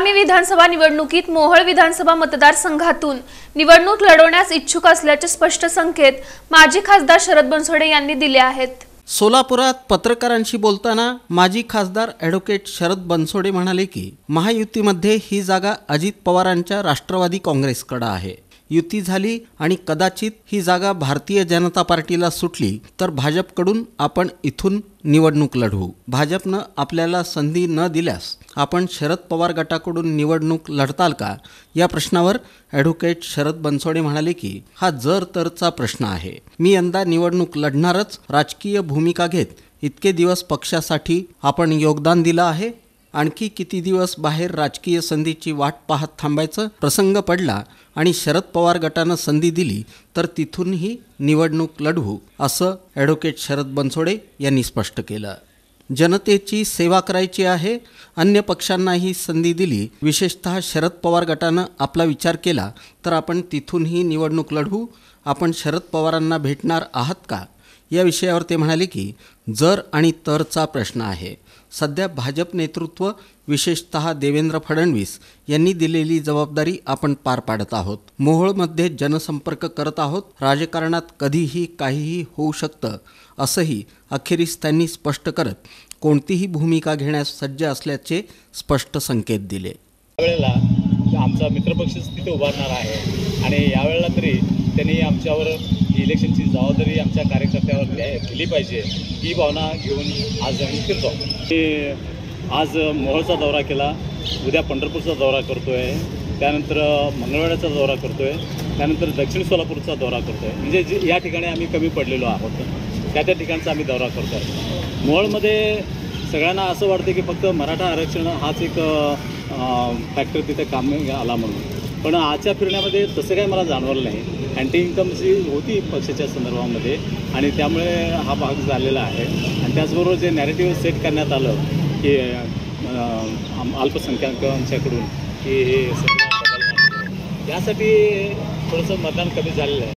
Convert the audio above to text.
आगामी विधानसभा निवडणुकीत मोहोळ विधानसभा मतदारसंघातून निवडणूक लढवण्यास इच्छुक असल्याचे स्पष्ट संकेत माजी खासदार शरद बनसोडे यांनी दिले आहेत। सोलापुरात पत्रकारांशी बोलताना माजी खासदार ॲडव्होकेट शरद बनसोडे म्हणाले की महायुतीमध्ये ही जागा अजित पवारांच्या राष्ट्रवादी काँग्रेसकडे आहे। युती झाली आणि कदाचित ही जागा भारतीय जनता पार्टीला सुटली तर भाजपकडून आपण इथून निवडणूक लढवू। भाजपनं आपल्याला संधी न दिल्यास आपण शरद पवार गटाकडून निवडणूक लढताल का, या प्रश्नावर ॲडव्होकेट शरद बनसोडे म्हणाले की हा जर तरचा प्रश्न आहे। मी यंदा निवडणूक लढणारच। राजकीय भूमिका घेत इतके दिवस पक्षासाठी आपण योगदान दिलं आहे। आणखी किती दिवस बाहेर राजकीय संधीची वाट पाहत थांबायचं प्रसंग पडला आणि शरद पवार गटानं संधी दिली तर तिथूनही निवडणूक लढवू, असं ॲडव्होकेट शरद बनसोडे यांनी स्पष्ट केलं। जनतेची सेवा करायची आहे। अन्य पक्षांनाही संधी दिली, विशेषतः शरद पवार गटानं आपला विचार केला तर आपण तिथूनही निवडणूक लढवू। आपण शरद पवारांना भेटणार आहात का, या विषयावर ते म्हणाले की जर आणि तरचा प्रश्न आहे। सध्या भाजप नेतृत्व विशेषतः देवेंद्र फडणवीस यांनी दिलेली जबाबदारी आपण पार पाडत आहोत। मोहोळमध्ये जनसंपर्क करत आहोत। राजकारणात कधीही काहीही होऊ शकतं, असंही अखेरीस त्यांनी स्पष्ट करत कोणतीही भूमिका घेण्यास सज्ज असल्याचे स्पष्ट संकेत दिले। यावेळेला आमचा मित्रपक्ष तिथे उभारणार आहे आणि यावेळेला तरी त्यांनी आमच्यावर इलेक्शनची जबाबदारी आमच्या कार्यकर्त्यावर दिली पाहिजे, ही भावना घेऊन आज आम्ही फिरतो। आज मोहोळचा दौरा केला, उद्या पंढरपूरचा दौरा करतोय, त्यानंतर मंगळवेढ्याचा दौरा करतोय, त्यानंतर दक्षिण सोलापूरचा दौरा करतोय। म्हणजे या ठिकाणी आम्ही कमी पडलेलो आहोत, त्या ठिकाणचा आम्ही दौरा करतोय। मोहोळमध्ये सगळ्यांना असं वाटतं की फक्त मराठा आरक्षण हाच एक फॅक्टर तिथे काम आला म्हणून, पण आजच्या फिरण्यामध्ये तसं काही मला जाणवलं नाही। अँटी इन्कमची होती पक्षाच्या संदर्भामध्ये आणि त्यामुळे हा भाग झालेला आहे। आणि त्याचबरोबर जे नॅरेटिव्ह सेट करण्यात आलं की अल्पसंख्याकांच्याकडून की हे यासाठी थोडंसं मतदान कमी झालेलं आहे।